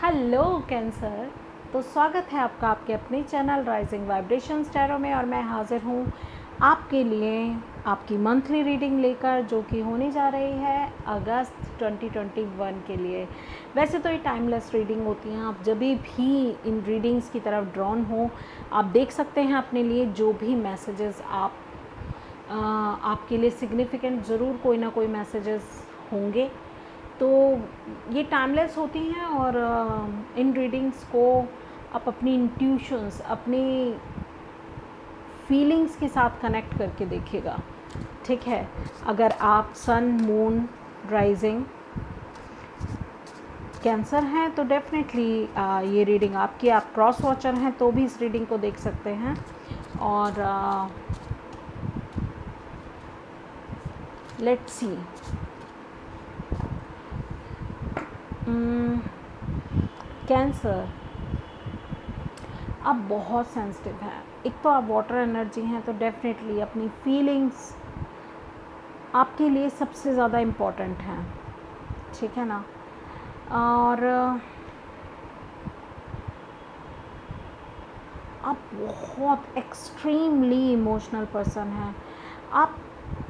Hello cancer. तो स्वागत है आपका आपके अपने चैनल राइजिंग वाइब्रेशंस टैरो में। और मैं हाज़िर हूँ आपके लिए आपकी मंथली रीडिंग लेकर, जो कि होने जा रही है अगस्त 2021 के लिए। वैसे तो ये टाइमलेस रीडिंग होती हैं, आप जब भी इन रीडिंग्स की तरफ ड्रॉन हो आप देख सकते हैं अपने लिए जो भी मैसेजेस आपके लिए सिग्निफिकेंट, ज़रूर कोई ना कोई मैसेजेस होंगे। तो ये टाइमलेस होती हैं और इन रीडिंग्स को आप अपनी इंट्यूशंस, अपनी फीलिंग्स के साथ कनेक्ट करके देखिएगा, ठीक है। अगर आप सन, मून, राइजिंग कैंसर हैं तो डेफिनेटली ये रीडिंग आपकी। आप क्रॉस वॉचर हैं तो भी इस रीडिंग को देख सकते हैं। और लेट्स सी। कैंसर, आप बहुत सेंसिटिव हैं। एक तो आप वाटर एनर्जी हैं, तो डेफिनेटली अपनी फीलिंग्स आपके लिए सबसे ज़्यादा इम्पॉर्टेंट हैं, ठीक है ना। और आप बहुत एक्सट्रीमली इमोशनल पर्सन हैं।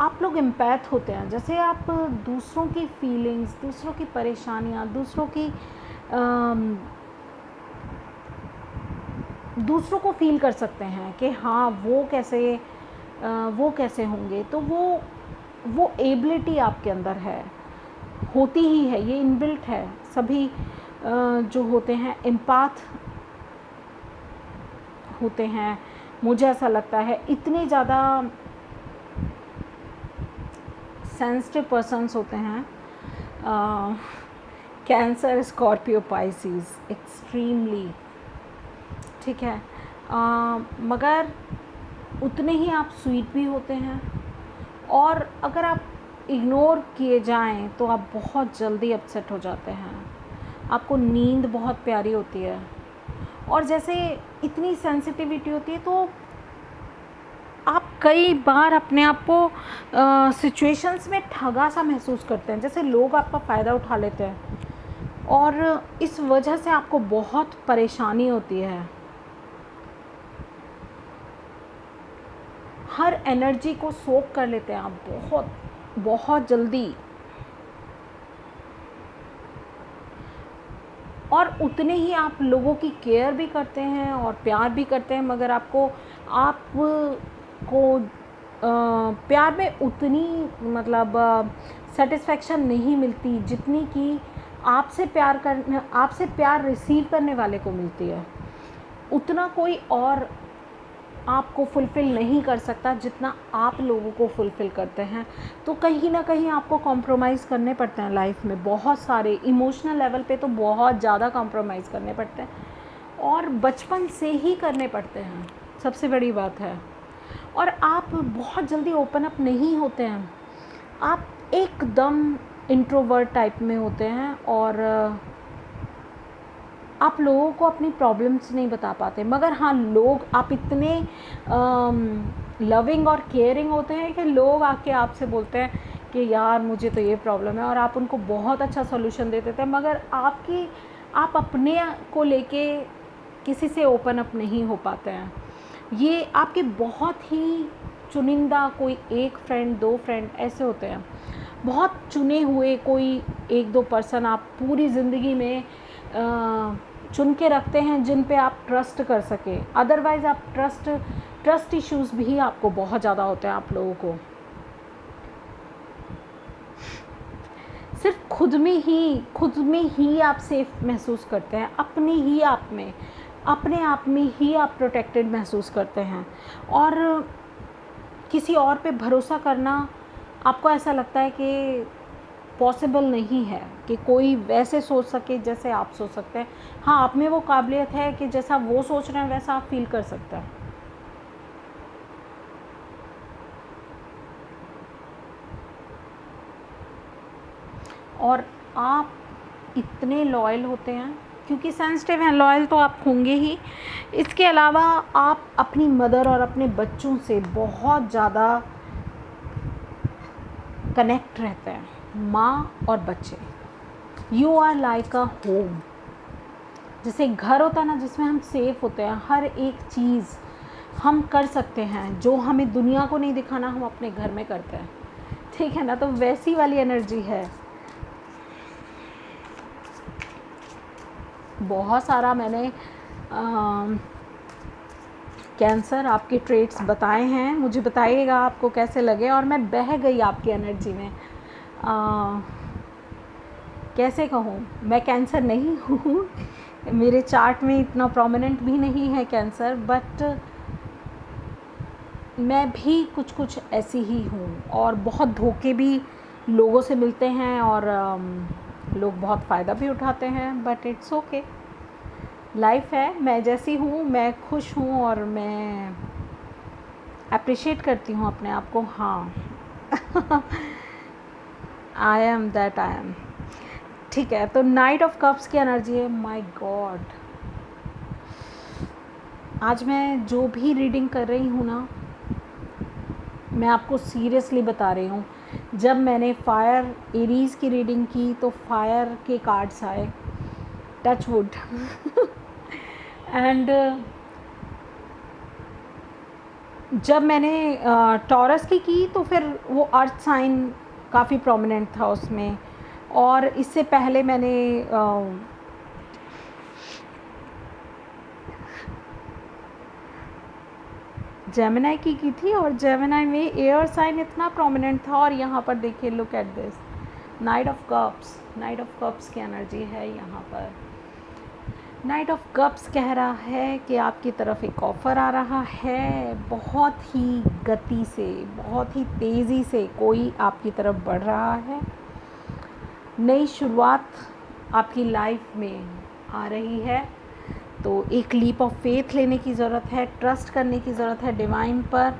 आप लोग एम्पैथ होते हैं, जैसे आप दूसरों की फीलिंग्स, दूसरों की परेशानियाँ, दूसरों को फील कर सकते हैं कि हाँ वो कैसे होंगे। तो वो एबिलिटी आपके अंदर है, होती ही है, ये इनबिल्ट है। सभी जो होते हैं एम्पैथ होते हैं, मुझे ऐसा लगता है इतने ज़्यादा सेंसिटिव पर्सन्स होते हैं। कैंसर, स्कॉर्पियो, पाइसिस, एक्सट्रीमली, ठीक है। मगर उतने ही आप स्वीट भी होते हैं। और अगर आप इग्नोर किए जाएं तो आप बहुत जल्दी अपसेट हो जाते हैं। आपको नींद बहुत प्यारी होती है, और जैसे इतनी सेंसिटिविटी होती है तो आप कई बार अपने आप को सिचुएशंस में ठगा सा महसूस करते हैं, जैसे लोग आपका फ़ायदा उठा लेते हैं, और इस वजह से आपको बहुत परेशानी होती है। हर एनर्जी को सोक कर लेते हैं आप बहुत बहुत जल्दी, और उतने ही आप लोगों की केयर भी करते हैं और प्यार भी करते हैं। मगर आपको प्यार में उतनी सेटिस्फेक्शन नहीं मिलती जितनी कि आपसे प्यार रिसीव करने वाले को मिलती है। उतना कोई और आपको फुलफ़िल नहीं कर सकता जितना आप लोगों को फुलफ़िल करते हैं। तो कहीं ना कहीं आपको कॉम्प्रोमाइज़ करने पड़ते हैं लाइफ में, बहुत सारे इमोशनल लेवल पे तो बहुत ज़्यादा कॉम्प्रोमाइज़ करने पड़ते हैं, और बचपन से ही करने पड़ते हैं, सबसे बड़ी बात है। और आप बहुत जल्दी ओपन अप नहीं होते हैं, आप एकदम इंट्रोवर्ट टाइप में होते हैं, और आप लोगों को अपनी प्रॉब्लम्स नहीं बता पाते। मगर हाँ, आप इतने लविंग और केयरिंग होते हैं कि लोग आके आपसे बोलते हैं कि यार मुझे तो ये प्रॉब्लम है, और आप उनको बहुत अच्छा सॉल्यूशन दे देते हैं। मगर आप अपने को लेके किसी से ओपन अप नहीं हो पाते हैं। ये आपके बहुत ही चुनिंदा कोई एक फ्रेंड, दो फ्रेंड ऐसे होते हैं, बहुत चुने हुए कोई एक दो पर्सन आप पूरी ज़िंदगी में चुन के रखते हैं जिन पे आप ट्रस्ट कर सकें। अदरवाइज़ आप ट्रस्ट इश्यूज़ भी आपको बहुत ज़्यादा होते हैं। आप लोगों को सिर्फ खुद में ही आप सेफ महसूस करते हैं, अपने आप में ही आप प्रोटेक्टेड महसूस करते हैं। और किसी और पे भरोसा करना आपको ऐसा लगता है कि पॉसिबल नहीं है कि कोई वैसे सोच सके जैसे आप सोच सकते हैं। हाँ, आप में वो काबिलियत है कि जैसा वो सोच रहे हैं वैसा आप फील कर सकते हैं। और आप इतने लॉयल होते हैं, क्योंकि सेंसिटिव हैं, लॉयल तो आप होंगे ही। इसके अलावा आप अपनी मदर और अपने बच्चों से बहुत ज़्यादा कनेक्ट रहते हैं। माँ और बच्चे, you are like a home. जैसे एक घर होता है ना जिसमें हम सेफ़ होते हैं, हर एक चीज़ हम कर सकते हैं जो हमें दुनिया को नहीं दिखाना, हम अपने घर में करते हैं, ठीक है ना। तो वैसी वाली एनर्जी है। बहुत सारा मैंने कैंसर आपके ट्रेट्स बताए हैं, मुझे बताइएगा आपको कैसे लगे। और मैं बह गई आपकी एनर्जी में। कैसे कहूँ, मैं कैंसर नहीं हूँ मेरे चार्ट में इतना प्रोमिनेंट भी नहीं है कैंसर, बट मैं भी कुछ कुछ ऐसी ही हूँ। और बहुत धोखे भी लोगों से मिलते हैं और लोग बहुत फ़ायदा भी उठाते हैं, बट इट्स ओके, लाइफ है। मैं जैसी हूँ मैं खुश हूँ और मैं अप्रिशिएट करती हूँ अपने आप को। हाँ I am that I am, ठीक है। तो नाइट ऑफ कप्स की एनर्जी है। माय गॉड, आज मैं जो भी रीडिंग कर रही हूँ ना, मैं आपको सीरियसली बता रही हूँ, जब मैंने फायर एरीज़ की रीडिंग की तो फायर के कार्ड्स आए, टच वुड एंड जब मैंने टॉरस की तो फिर वो अर्थ साइन काफ़ी प्रोमिनेंट था उसमें। और इससे पहले मैंने जेमिनाई की थी, और जेमिनाई में एयर साइन इतना प्रोमिनेंट था। और यहाँ पर देखिए, look at this, night of cups, night of cups की एनर्जी है यहाँ पर। नाइट ऑफ कप्स कह रहा है कि आपकी तरफ एक ऑफ़र आ रहा है, बहुत ही गति से, बहुत ही तेज़ी से कोई आपकी तरफ बढ़ रहा है। नई शुरुआत आपकी लाइफ में आ रही है, तो एक लीप ऑफ फेथ लेने की ज़रूरत है, ट्रस्ट करने की ज़रूरत है डिवाइन पर।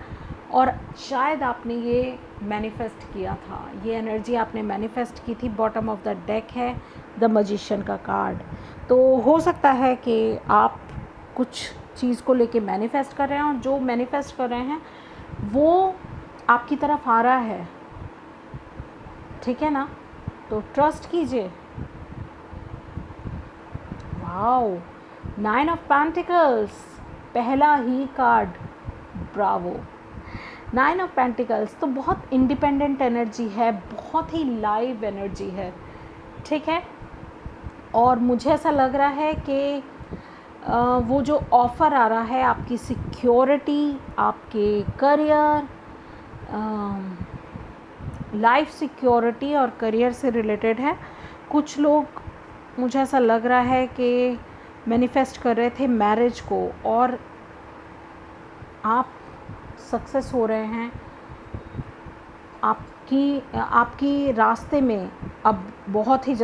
और शायद आपने ये मैनिफेस्ट किया था, ये एनर्जी आपने मैनिफेस्ट की थी। बॉटम ऑफ द डेक है द मैजिशियन का कार्ड। तो हो सकता है कि आप कुछ चीज़ को लेके मैनिफेस्ट कर रहे हैं, और जो मैनिफेस्ट कर रहे हैं वो आपकी तरफ आ रहा है, ठीक है ना। तो ट्रस्ट कीजिए। वाओ, 9 ऑफ पेंटिकल्स, पहला ही कार्ड, ब्रावो। 9 ऑफ पेंटिकल्स तो बहुत इंडिपेंडेंट एनर्जी है, बहुत ही लाइव एनर्जी है, ठीक है। और मुझे ऐसा लग रहा है कि वो जो ऑफ़र आ रहा है आपकी सिक्योरिटी, आपके करियर, लाइफ सिक्योरिटी और करियर से रिलेटेड है। कुछ लोग, मुझे ऐसा लग रहा है कि मैनिफेस्ट कर रहे थे मैरिज को, और आप सक्सेस हो रहे हैं। आपकी रास्ते में अब बहुत ही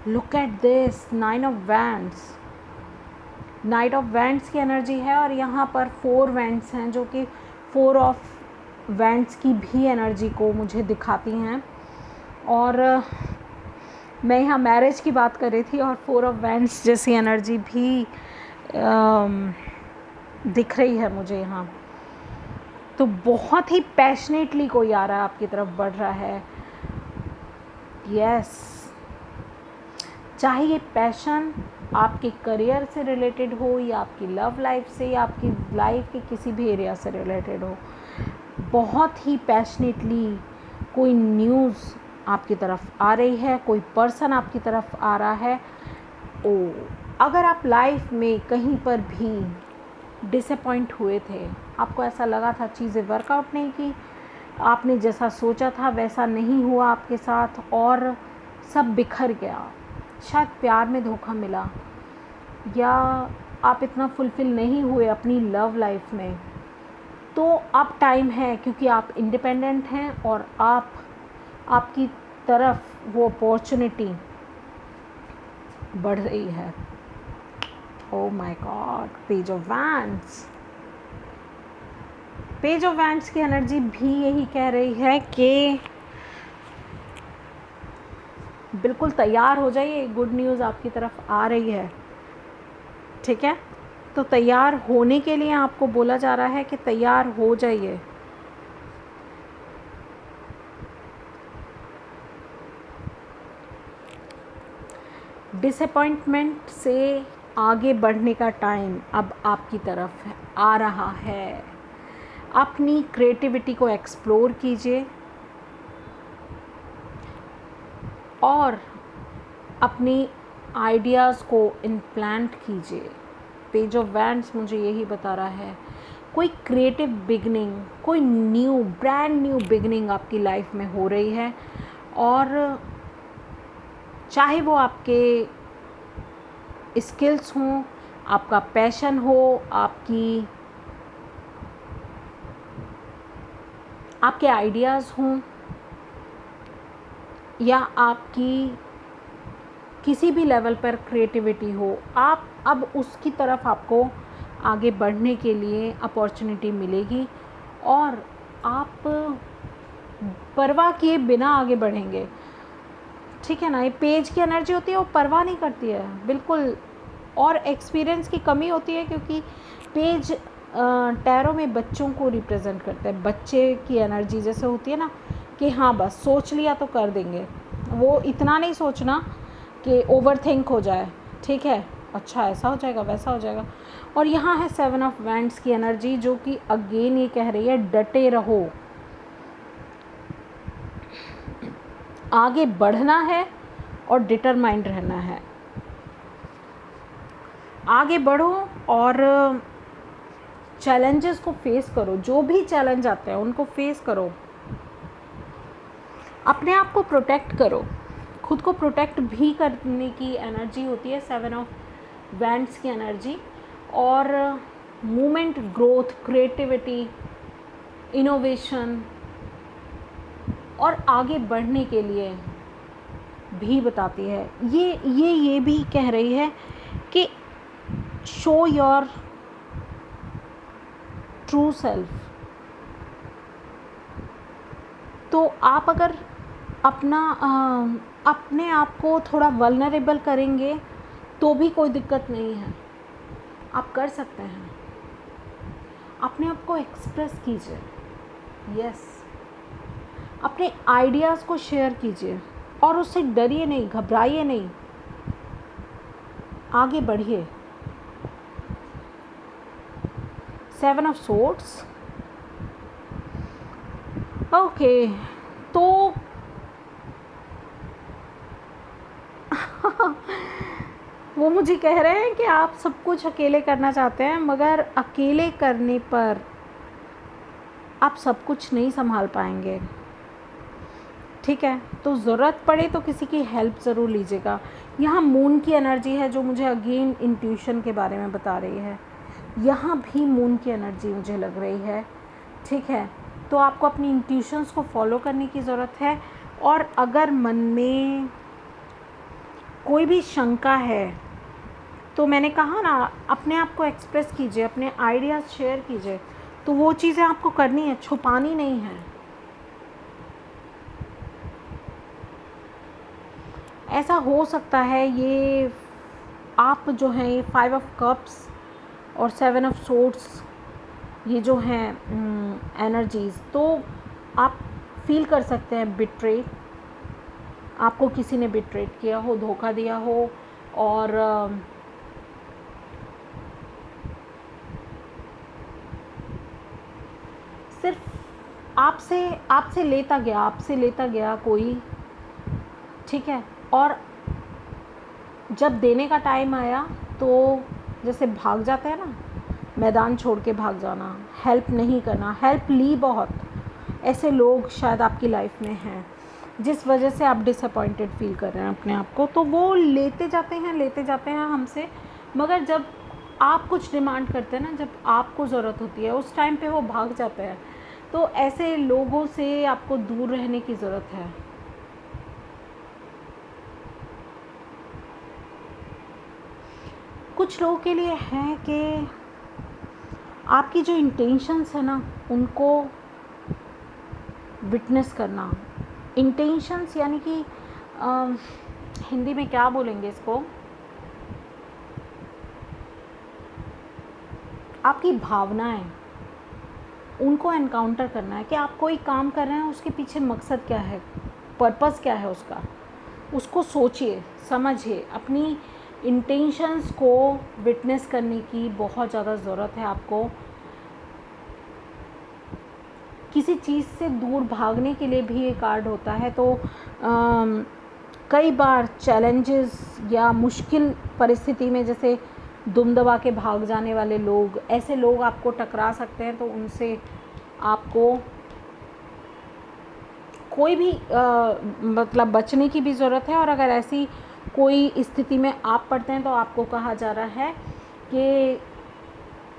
look at this, 9 of wands, knight of wands की एनर्जी है। और यहाँ पर 4 वैंड्स हैं जो कि 4 ऑफ वैंड्स की भी एनर्जी को मुझे दिखाती हैं। और मैं यहाँ मैरिज की बात कर रही थी, और 4 ऑफ वैंड्स जैसी एनर्जी भी दिख रही है मुझे यहाँ। तो बहुत ही पैशनेटली कोई आ रहा है, आपकी तरफ बढ़ रहा है। यस, चाहे ये पैशन आपके करियर से रिलेटेड हो, या आपकी लव लाइफ से, या आपकी लाइफ के किसी भी एरिया से रिलेटेड हो, बहुत ही पैशनेटली कोई न्यूज़ आपकी तरफ आ रही है, कोई पर्सन आपकी तरफ आ रहा है। अगर आप लाइफ में कहीं पर भी डिसअपॉइंट हुए थे, आपको ऐसा लगा था चीज़ें वर्कआउट नहीं की, आपने जैसा सोचा था वैसा नहीं हुआ आपके साथ, और सब बिखर गया, शायद प्यार में धोखा मिला, या आप इतना फुलफ़िल नहीं हुए अपनी लव लाइफ में, तो अब टाइम है, क्योंकि आप इंडिपेंडेंट हैं और आपकी तरफ वो अपॉर्चुनिटी बढ़ रही है। Oh my God, page of wands, page of wands की एनर्जी भी यही कह रही है कि बिल्कुल तैयार हो जाइए, गुड न्यूज़ आपकी तरफ आ रही है, ठीक है। तो तैयार होने के लिए आपको बोला जा रहा है कि तैयार हो जाइए। डिसअपॉइंटमेंट से आगे बढ़ने का टाइम अब आपकी तरफ आ रहा है। अपनी क्रिएटिविटी को एक्सप्लोर कीजिए और अपनी आइडियाज़ को इम्प्लांट कीजिए। पेज ऑफ वैंड्स मुझे यही बता रहा है, कोई क्रिएटिव बिगनिंग, कोई ब्रांड न्यू बिगनिंग आपकी लाइफ में हो रही है। और चाहे वो आपके स्किल्स हों, आपका पैशन हो, आपके आइडियाज़ हों, या आपकी किसी भी लेवल पर क्रिएटिविटी हो, आप अब उसकी तरफ आपको आगे बढ़ने के लिए अपॉर्चुनिटी मिलेगी और आप परवाह किए बिना आगे बढ़ेंगे। ठीक है ना। ये पेज की एनर्जी होती है, वो परवाह नहीं करती है बिल्कुल। और एक्सपीरियंस की कमी होती है क्योंकि पेज टैरो में बच्चों को रिप्रेजेंट करता है। बच्चे की एनर्जी जैसे होती है ना कि हाँ बस सोच लिया तो कर देंगे, वो इतना नहीं सोचना कि ओवरथिंक हो जाए। ठीक है, अच्छा ऐसा हो जाएगा, वैसा हो जाएगा। और यहाँ है 7 ऑफ वैंड्स की एनर्जी, जो कि अगेन ये कह रही है डटे रहो, आगे बढ़ना है और डिटरमाइंड रहना है। आगे बढ़ो और चैलेंजेस को फेस करो, जो भी चैलेंज आते हैं उनको फेस करो। अपने आप को प्रोटेक्ट करो, खुद को प्रोटेक्ट भी करने की एनर्जी होती है 7 ऑफ वैंड्स की एनर्जी। और मूवमेंट, ग्रोथ, क्रिएटिविटी, इनोवेशन और आगे बढ़ने के लिए भी बताती है। ये भी कह रही है कि शो योर ट्रू सेल्फ। तो आप अगर अपने आप को थोड़ा वल्नरेबल करेंगे तो भी कोई दिक्कत नहीं है, आप कर सकते हैं। अपने आप को एक्सप्रेस कीजिए, यस। अपने आइडियाज़ को शेयर कीजिए और उससे डरिए नहीं, घबराइए नहीं, आगे बढ़िए। 7 ऑफ सोर्ड्स। ओके, तो वो मुझे कह रहे हैं कि आप सब कुछ अकेले करना चाहते हैं, मगर अकेले करने पर आप सब कुछ नहीं संभाल पाएंगे। ठीक है, तो ज़रूरत पड़े तो किसी की हेल्प ज़रूर लीजिएगा। यहाँ मून की एनर्जी है जो मुझे अगेन इंट्यूशन के बारे में बता रही है। यहाँ भी मून की एनर्जी मुझे लग रही है। ठीक है, तो आपको अपनी इंट्यूशंस को फॉलो करने की ज़रूरत है। और अगर मन में कोई भी शंका है तो मैंने कहा ना, अपने आप को एक्सप्रेस कीजिए, अपने आइडियाज़ शेयर कीजिए। तो वो चीज़ें आपको करनी है, छुपानी नहीं है। ऐसा हो सकता है ये आप जो हैं ये 5 ऑफ कप्स और 7 ऑफ सोर्ड्स, ये जो हैं एनर्जीज़, तो आप फील कर सकते हैं बिट्रे, आपको किसी ने बिट्रेट किया हो, धोखा दिया हो। और सिर्फ आपसे लेता गया कोई। ठीक है, और जब देने का टाइम आया तो जैसे भाग जाते हैं ना, मैदान छोड़ के भाग जाना, हेल्प नहीं करना। हेल्प ली बहुत, ऐसे लोग शायद आपकी लाइफ में हैं जिस वजह से आप डिसअपॉइंटेड फील कर रहे हैं अपने आप को। तो वो लेते जाते हैं हमसे, मगर जब आप कुछ डिमांड करते हैं ना, जब आपको ज़रूरत होती है उस टाइम पे वो भाग जाते हैं। तो ऐसे लोगों से आपको दूर रहने की ज़रूरत है। कुछ लोगों के लिए है कि आपकी जो इंटेंशंस है ना, उनको विटनेस करना। इंटेंशंस यानी कि हिंदी में क्या बोलेंगे इसको, आपकी भावनाएं, उनको एनकाउंटर करना है कि आप कोई काम कर रहे हैं, उसके पीछे मकसद क्या है, पर्पस क्या है उसका। उसको सोचिए, समझिए। अपनी इंटेंशंस को विटनेस करने की बहुत ज़्यादा ज़रूरत है आपको। किसी चीज़ से दूर भागने के लिए भी ये कार्ड होता है। तो कई बार चैलेंजेस या मुश्किल परिस्थिति में जैसे दुम दबा के भाग जाने वाले लोग, ऐसे लोग आपको टकरा सकते हैं। तो उनसे आपको कोई भी मतलब बचने की भी ज़रूरत है। और अगर ऐसी कोई स्थिति में आप पड़ते हैं तो आपको कहा जा रहा है कि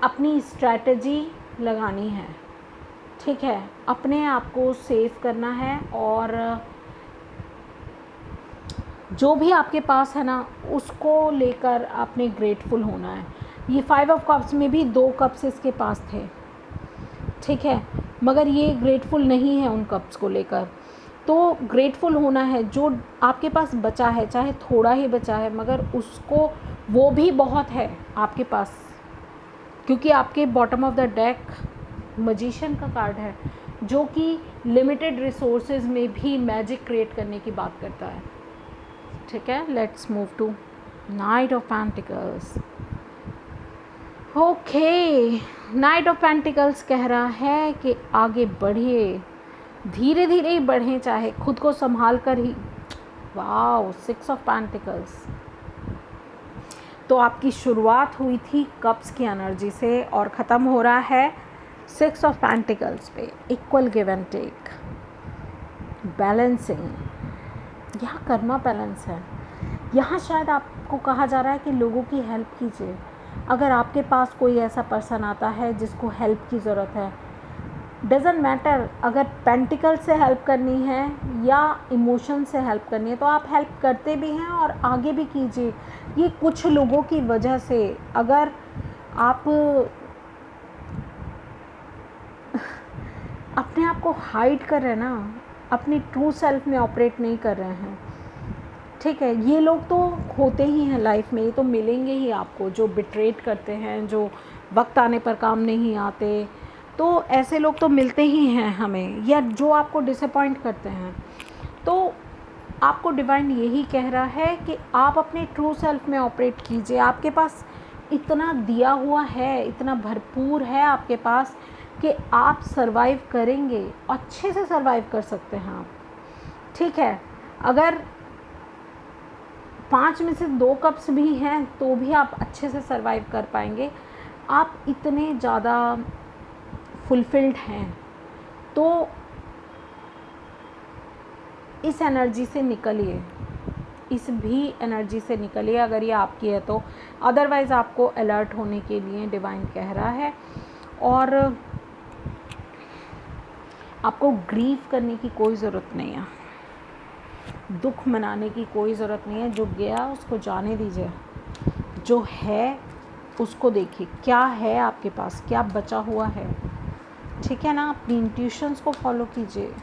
अपनी स्ट्रैटेजी लगानी है, ठीक है, अपने आप को सेव करना है। और जो भी आपके पास है ना, उसको लेकर आपने ग्रेटफुल होना है। ये 5 ऑफ कप्स में भी 2 कप्स इसके पास थे, ठीक है, मगर ये ग्रेटफुल नहीं है उन कप्स को लेकर। तो ग्रेटफुल होना है जो आपके पास बचा है, चाहे थोड़ा ही बचा है, मगर उसको, वो भी बहुत है आपके पास, क्योंकि आपके bottom of the deck magician का कार्ड है, जो कि लिमिटेड रिसोर्सेज में भी मैजिक क्रिएट करने की बात करता है, ठीक है। Let's move to knight of pentacles. Okay, knight of pentacles कह रहा है कि आगे बढ़िए, धीरे धीरे ही बढ़ें, चाहे खुद को संभाल कर ही। Wow, 6 of pentacles. तो आपकी शुरुआत हुई थी कप्स की एनर्जी से और ख़त्म हो रहा है 6 ऑफ पेंटिकल्स पे। Equal give and take, balancing, यहाँ कर्मा बैलेंस है। यहाँ शायद आपको कहा जा रहा है कि लोगों की हेल्प कीजिए। अगर आपके पास कोई ऐसा पर्सन आता है जिसको हेल्प की ज़रूरत है, डज़न्ट मैटर अगर पेंटिकल से हेल्प करनी है या इमोशन से हेल्प करनी है, तो आप हेल्प करते भी हैं और आगे भी कीजिए। ये कुछ लोगों की वजह से, अगर आप अपने आप को हाइड कर रहे हैं ना, अपनी ट्रू सेल्फ में ऑपरेट नहीं कर रहे हैं, ठीक है, ये लोग तो होते ही हैं लाइफ में, ये तो मिलेंगे ही आपको, जो बिट्रेट करते हैं, जो वक्त आने पर काम नहीं आते। तो ऐसे लोग तो मिलते ही हैं हमें, या जो आपको डिसअपॉइंट करते हैं। तो आपको डिवाइन यही कह रहा है कि आप अपने ट्रू सेल्फ में ऑपरेट कीजिए। आपके पास इतना दिया हुआ है, इतना भरपूर है आपके पास कि आप सरवाइव करेंगे, अच्छे से सरवाइव कर सकते हैं आप, ठीक है। अगर 5 में से 2 कप्स भी हैं तो भी आप अच्छे से सरवाइव कर पाएंगे। आप इतने ज़्यादा फुलफिल्ड हैं। तो इस एनर्जी से निकलिए, इस भी एनर्जी से निकलिए अगर ये आपकी है तो। अदरवाइज़ आपको अलर्ट होने के लिए डिवाइन कह रहा है। और आपको ग्रीव करने की कोई ज़रूरत नहीं है, दुख मनाने की कोई ज़रूरत नहीं है। जो गया उसको जाने दीजिए, जो है उसको देखिए, क्या है आपके पास, क्या बचा हुआ है, ठीक है ना। अपनी इंट्यूशंस को फॉलो कीजिए।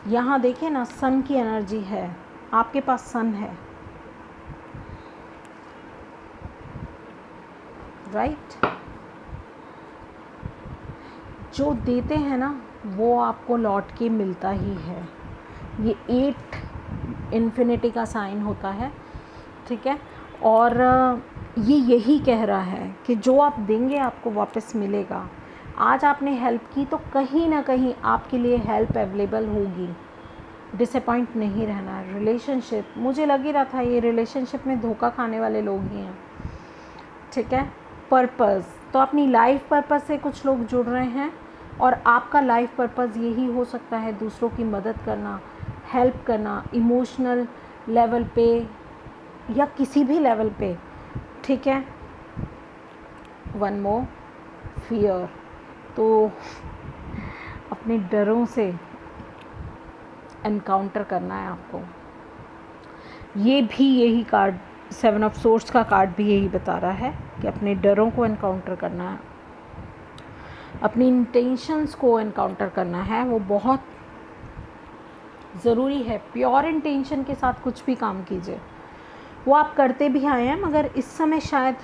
यहाँ देखिए ना, सन की एनर्जी है, आपके पास सन है, राइट। जो देते हैं ना वो आपको लौट के मिलता ही है। ये 8 इन्फिनिटी का साइन होता है, ठीक है। और ये यही कह रहा है कि जो आप देंगे आपको वापस मिलेगा। आज आपने हेल्प की तो कहीं ना कहीं आपके लिए हेल्प अवेलेबल होगी। डिसअपॉइंट नहीं रहना। रिलेशनशिप, मुझे लग ही रहा था ये रिलेशनशिप में धोखा खाने वाले लोग ही हैं, ठीक है। पर्पज़, तो अपनी लाइफ पर्पज़ से कुछ लोग जुड़ रहे हैं और आपका लाइफ पर्पज़ यही हो सकता है दूसरों की मदद करना, हेल्प करना, इमोशनल लेवल पे या किसी भी लेवल पे, ठीक है। वन मोर, फियर, तो अपने डरों से एनकाउंटर करना है आपको। ये भी यही कार्ड, 7 ऑफ सोर्ड्स का कार्ड भी यही बता रहा है कि अपने डरों को एनकाउंटर करना है, अपनी इंटेंशंस को एनकाउंटर करना है। वो बहुत ज़रूरी है। प्योर इंटेंशन के साथ कुछ भी काम कीजिए। वो आप करते भी आए हैं, मगर इस समय शायद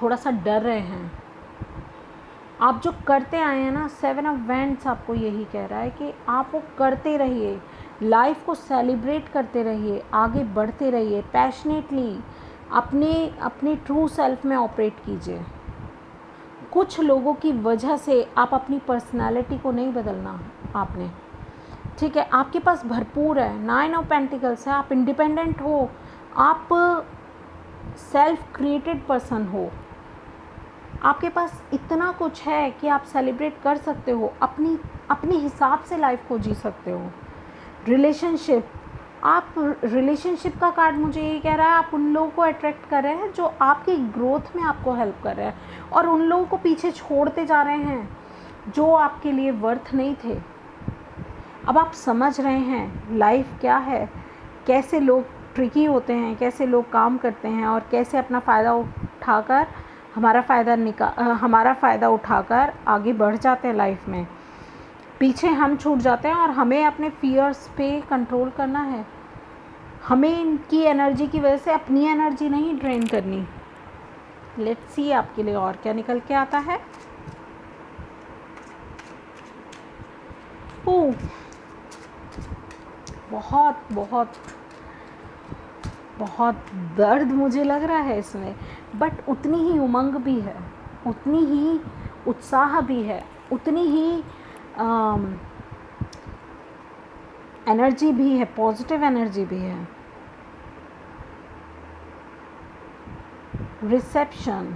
थोड़ा सा डर रहे हैं। आप जो करते आए हैं ना, 7 ऑफ वैंड्स आपको यही कह रहा है कि आप वो करते रहिए, लाइफ को सेलिब्रेट करते रहिए, आगे बढ़ते रहिए, पैशनेटली अपने अपने ट्रू सेल्फ में ऑपरेट कीजिए। कुछ लोगों की वजह से आप अपनी पर्सनालिटी को नहीं बदलना आपने, ठीक है। आपके पास भरपूर है, 9 ऑफ पेंटिकल्स है, आप इंडिपेंडेंट हो, आप सेल्फ क्रिएटेड पर्सन हो, आपके पास इतना कुछ है कि आप सेलिब्रेट कर सकते हो, अपने हिसाब से लाइफ को जी सकते हो। रिलेशनशिप, आप रिलेशनशिप का कार्ड मुझे ये कह रहा है आप उन लोगों को अट्रैक्ट कर रहे हैं जो आपकी ग्रोथ में आपको हेल्प कर रहे हैं, और उन लोगों को पीछे छोड़ते जा रहे हैं जो आपके लिए वर्थ नहीं थे। अब आप समझ रहे हैं लाइफ क्या है, कैसे लोग ट्रिकी होते हैं, कैसे लोग काम करते हैं, और कैसे अपना फ़ायदा उठाकर हमारा फ़ायदा उठाकर आगे बढ़ जाते हैं लाइफ में। पीछे हम छूट जाते हैं और हमें अपने फियर्स पे कंट्रोल करना है। हमें इनकी एनर्जी की वजह से अपनी एनर्जी नहीं ड्रेन करनी। लेट्स सी आपके लिए और क्या निकल के आता है। बहुत बहुत बहुत दर्द मुझे लग रहा है इसमें, बट उतनी ही उमंग भी है, उतनी ही उत्साह भी है, उतनी ही एनर्जी भी है, पॉजिटिव एनर्जी भी है। रिसेप्शन,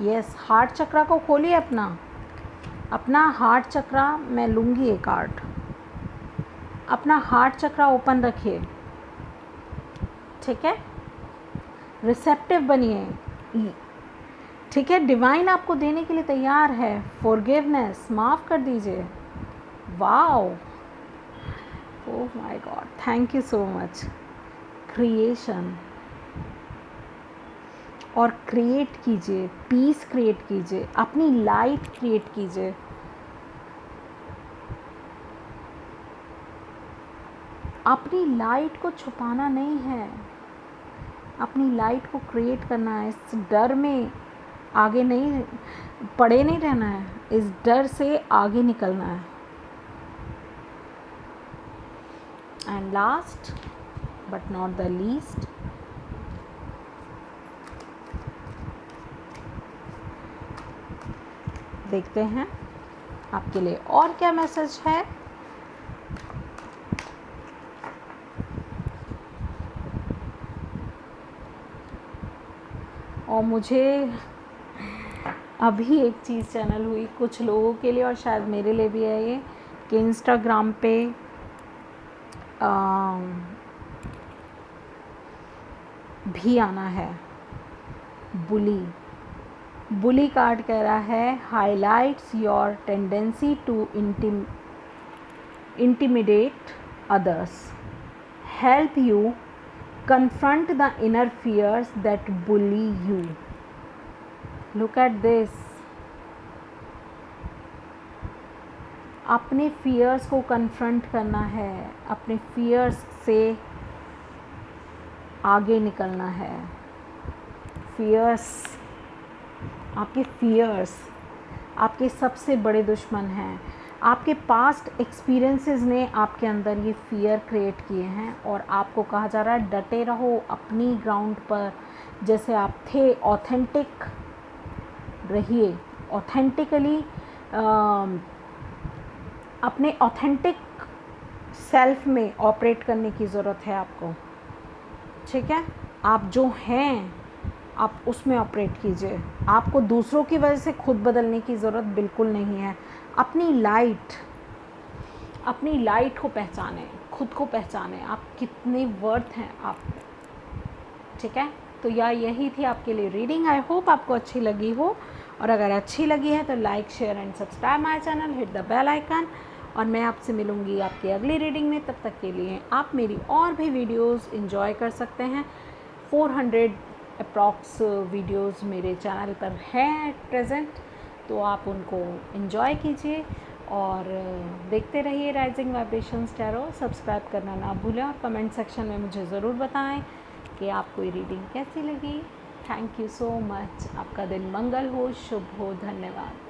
यस, हार्ट चक्रा को खोलिए, अपना हार्ट चक्रा, मैं लूँगी ये कार्ड, अपना हार्ट चक्रा ओपन रखिए, ठीक है। रिसेप्टिव बनिए, ठीक है। डिवाइन आपको देने के लिए तैयार है। फॉरगिवनेस, माफ़ कर दीजिए। Wow, oh my God, thank you so much. Creation, और क्रिएट कीजिए, पीस क्रिएट कीजिए, अपनी लाइट क्रिएट कीजिए। अपनी लाइट को छुपाना नहीं है, अपनी लाइट को क्रिएट करना है। इस डर में आगे नहीं पड़े नहीं रहना है, इस डर से आगे निकलना है। And last but not the least, देखते हैं आपके लिए और क्या मैसेज है। और मुझे अभी एक चीज़ चैनल हुई कुछ लोगों के लिए, और शायद मेरे लिए भी है ये, कि इंस्टाग्राम पे भी आना है बुली कार्ड कह रहा है highlights your tendency to intimidate others, help you confront the inner fears that bully you. Look at this. अपने fears को confront करना है, अपने fears से आगे निकलना है। fears, आपके सबसे बड़े दुश्मन हैं। आपके पास्ट एक्सपीरियंसेस ने आपके अंदर ये फियर क्रिएट किए हैं, और आपको कहा जा रहा है डटे रहो अपनी ग्राउंड पर, जैसे आप थे, ऑथेंटिक रहिए, ऑथेंटिकली अपने ऑथेंटिक सेल्फ में ऑपरेट करने की ज़रूरत है आपको, ठीक है। आप जो हैं आप उसमें ऑपरेट कीजिए, आपको दूसरों की वजह से खुद बदलने की ज़रूरत बिल्कुल नहीं है। अपनी लाइट को पहचानें, खुद को पहचानें, आप कितने वर्थ हैं आप, ठीक है। तो यही थी आपके लिए रीडिंग। आई होप आपको अच्छी लगी हो, और अगर अच्छी लगी है तो like, share and subscribe my channel, hit the bell icon, और मैं आपसे मिलूँगी आपकी अगली रीडिंग में। तब तक के लिए आप मेरी और भी वीडियोज़ इन्जॉय कर सकते हैं। 400 अप्रॉक्स वीडियोज़ मेरे चैनल पर हैं एट प्रेजेंट, तो आप उनको एंजॉय कीजिए और देखते रहिए राइजिंग वाइब्रेशंस टैरो। सब्सक्राइब करना ना भूलें, और कमेंट सेक्शन में मुझे ज़रूर बताएं कि आपको ये रीडिंग कैसी लगी। Thank you so much. आपका दिन मंगल हो, शुभ हो, धन्यवाद।